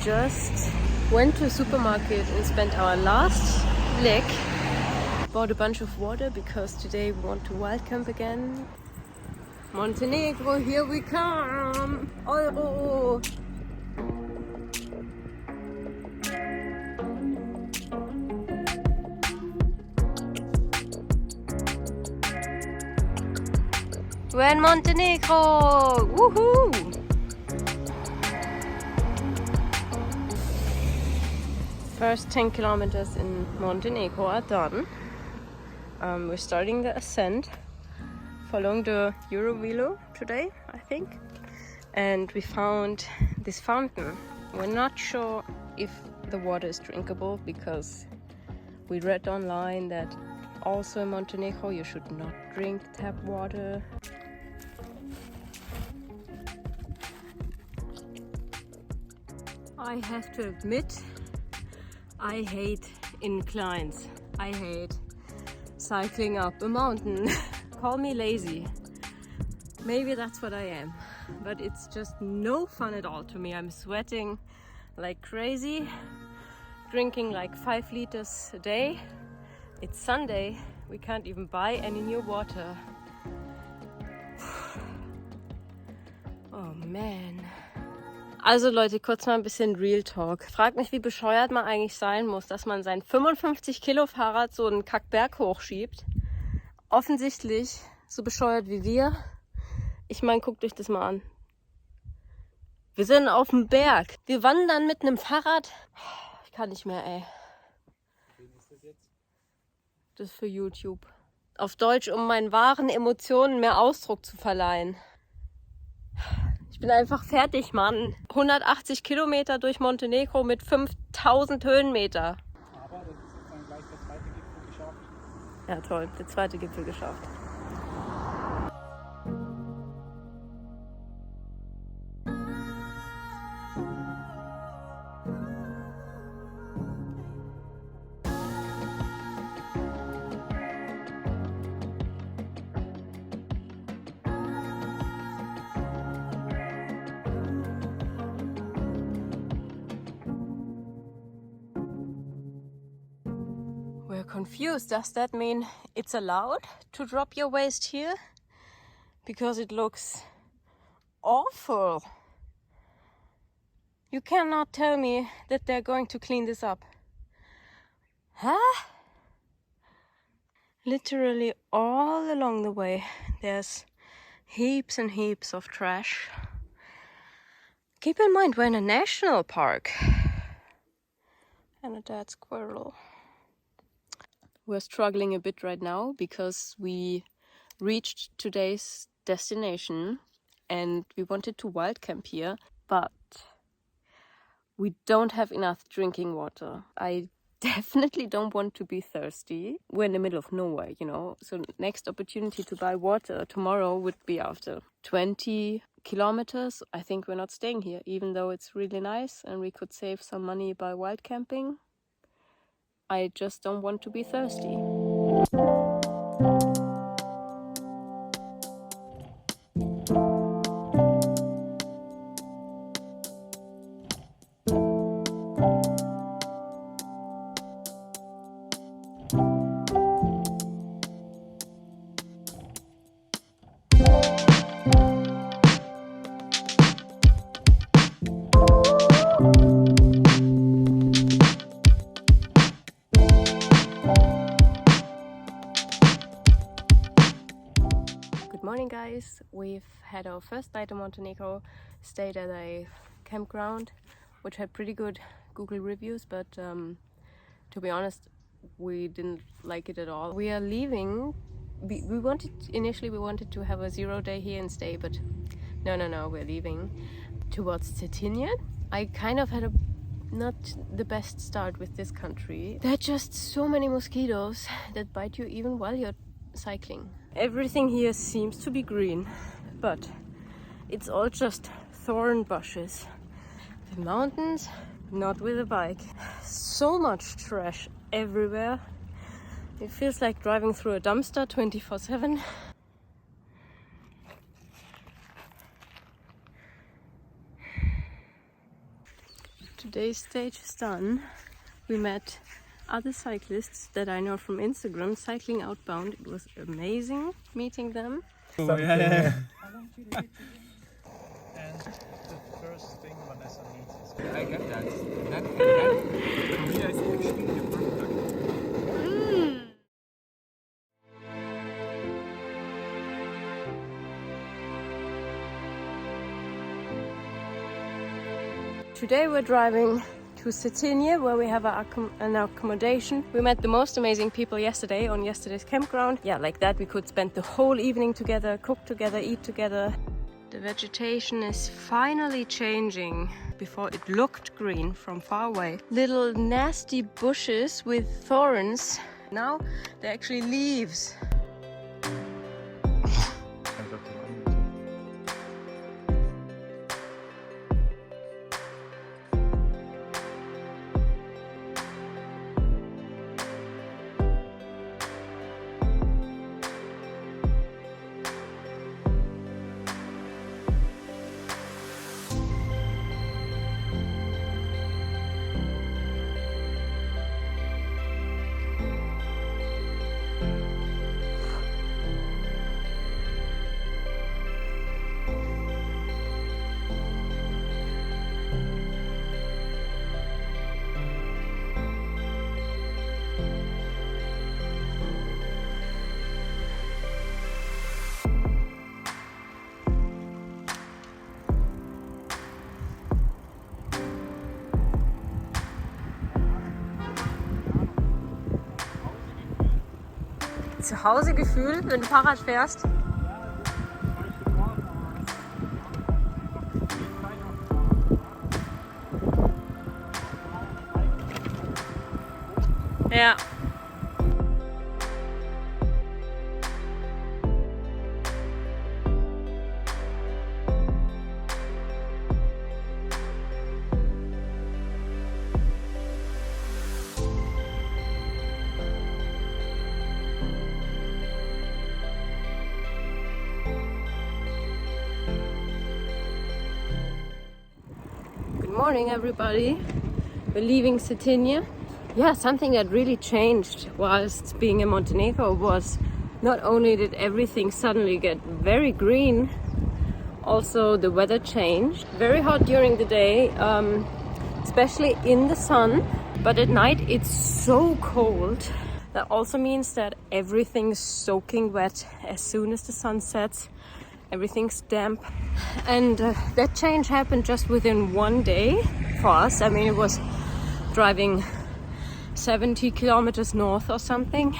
just went to a supermarket and spent our last leg. Bought a bunch of water because today we want to wild camp again. Montenegro, here we come! Oh. We're in Montenegro! Woohoo! First 10 kilometers in Montenegro are done. We're starting the ascent, following the Eurovelo today, I think. And we found this fountain. We're not sure if the water is drinkable because we read online that also in Montenegro you should not drink tap water. I have to admit, I hate inclines. I hate cycling up a mountain. Call me lazy. Maybe that's what I am. But it's just no fun at all to me. I'm sweating like crazy, drinking like 5 liters a day. It's Sunday. We can't even buy any new water. Oh man. Also Leute, kurz mal ein bisschen Real Talk. Fragt mich, wie bescheuert man eigentlich sein muss, dass man sein 55 Kilo Fahrrad so einen Kackberg hochschiebt. Offensichtlich so bescheuert wie wir. Ich meine, guckt euch das mal an. Wir sind auf dem Berg. Wir wandern mit einem Fahrrad. Ich kann nicht mehr, ey. Wen ist das jetzt? Das ist für YouTube. Auf Deutsch, um meinen wahren Emotionen mehr Ausdruck zu verleihen. Ich bin einfach fertig, Mann. 180 Kilometer durch Montenegro mit 5000 Höhenmeter. Aber das ist jetzt dann gleich der zweite Gipfel geschafft. Ja toll, der zweite Gipfel geschafft. We're confused. Does that mean it's allowed to drop your waste here? Because it looks awful. You cannot tell me that they're going to clean this up. Huh? Literally all along the way there's heaps and heaps of trash. Keep in mind we're in a national park. And a dead squirrel. We're struggling a bit right now because we reached today's destination and we wanted to wild camp here, but we don't have enough drinking water. I definitely don't want to be thirsty. We're in the middle of nowhere, you know, so next opportunity to buy water tomorrow would be after 20 kilometers. I think we're not staying here, even though it's really nice and we could save some money by wild camping. I just don't want to be thirsty. Morning guys, we've had our first night in Montenegro, stayed at a campground which had pretty good Google reviews, but to be honest we didn't like it at all. We are leaving. Initially we wanted to have a 0 day here and stay, but no, we're leaving towards Cetinje. I kind of had not the best start with this country. There are just so many mosquitoes that bite you even while you're cycling. Everything here seems to be green, but it's all just thorn bushes. The mountains, not with a bike. So much trash everywhere. It feels like driving through a dumpster 24/7. Today's stage is done. We met other cyclists that I know from Instagram cycling outbound. It was amazing meeting them. Oh, yeah. How long did it take to do? And the first thing Vanessa needs is... I get that. That for me is extremely perfect. Today we're driving to Cetinje, where we have an accommodation. We met the most amazing people yesterday on yesterday's campground. Yeah, like that we could spend the whole evening together, cook together, eat together. The vegetation is finally changing. Before it looked green from far away. Little nasty bushes with thorns. Now they're actually leaves. Zuhausegefühl, wenn du Fahrrad fährst. Ja. Good morning, everybody. We're leaving Cetinje. Yeah, something that really changed whilst being in Montenegro was not only did everything suddenly get very green, also the weather changed. Very hot during the day, especially in the sun, but at night it's so cold. That also means that everything's soaking wet as soon as the sun sets. Everything's damp, and that change happened just within one day for us. I mean, it was driving 70 kilometers north or something.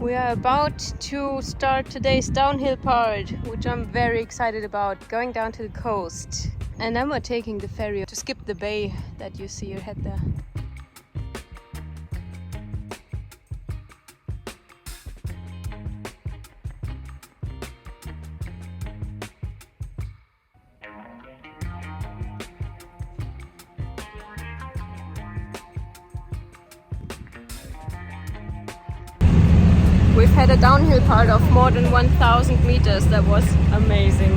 We are about to start today's downhill part, which I'm very excited about, going down to the coast. And then we're taking the ferry to skip the bay that you see ahead there. We've had a downhill part of more than 1,000 meters. That was amazing.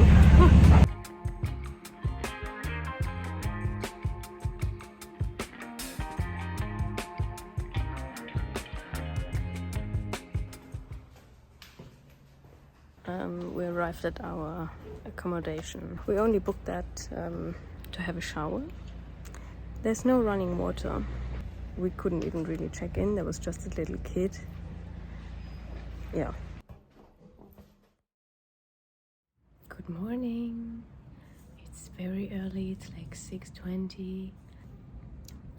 We arrived at our accommodation. We only booked that to have a shower. There's no running water. We couldn't even really check in. There was just a little kid. Yeah. Good morning. It's very early. It's like 6:20.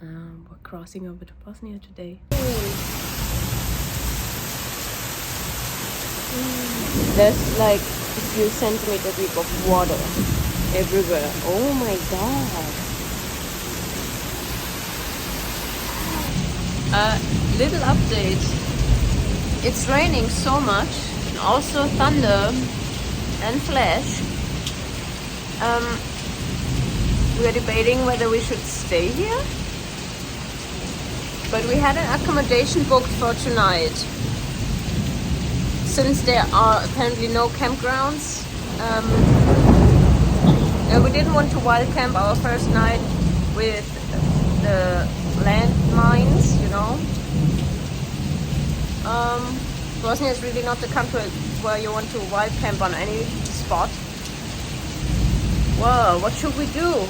We're crossing over to Bosnia today. There's like a few centimeters deep of water everywhere. Oh my god. Little update. It's raining so much, and also thunder and flash. We are debating whether we should stay here, but we had an accommodation booked for tonight. Since there are apparently no campgrounds, and we didn't want to wild camp our first night with the landmines, you know. Bosnia is really not the country where you want to wild camp on any spot. Well, what should we do?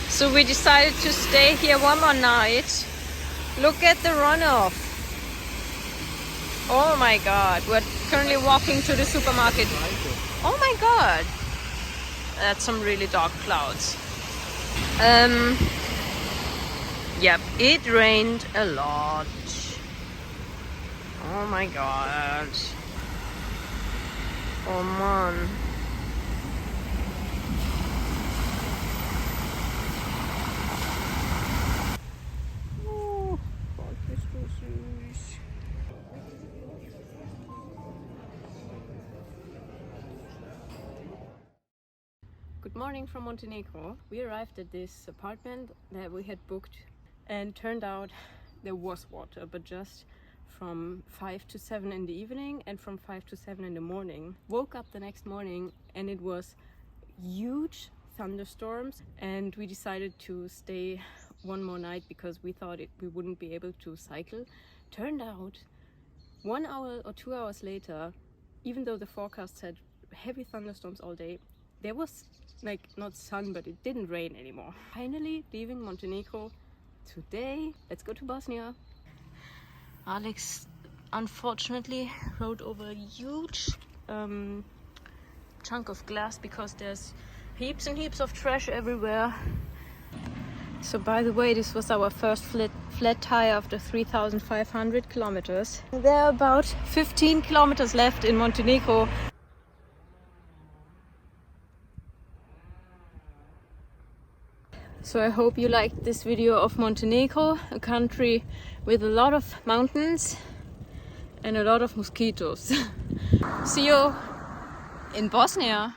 So we decided to stay here one more night. Look at the runoff. Oh my god, we're currently walking to the supermarket. Oh my god, that's some really dark clouds. Yep, it rained a lot. Oh my god. Oh man. Oh, good morning from Montenegro. We arrived at this apartment that we had booked, and turned out there was water, but just from 5 to 7 in the evening and from 5 to 7 in the morning. Woke up the next morning and it was huge thunderstorms, and we decided to stay one more night because we thought we wouldn't be able to cycle. Turned out 1 hour or 2 hours later, even though the forecast said heavy thunderstorms all day, there was like not sun, but it didn't rain anymore. Finally leaving Montenegro today. Let's go to Bosnia. Alex unfortunately rode over a huge chunk of glass because there's heaps and heaps of trash everywhere. So by the way, this was our first flat tire after 3,500 kilometers. There are about 15 kilometers left in Montenegro. So I hope you liked this video of Montenegro, a country with a lot of mountains and a lot of mosquitoes. See you in Bosnia.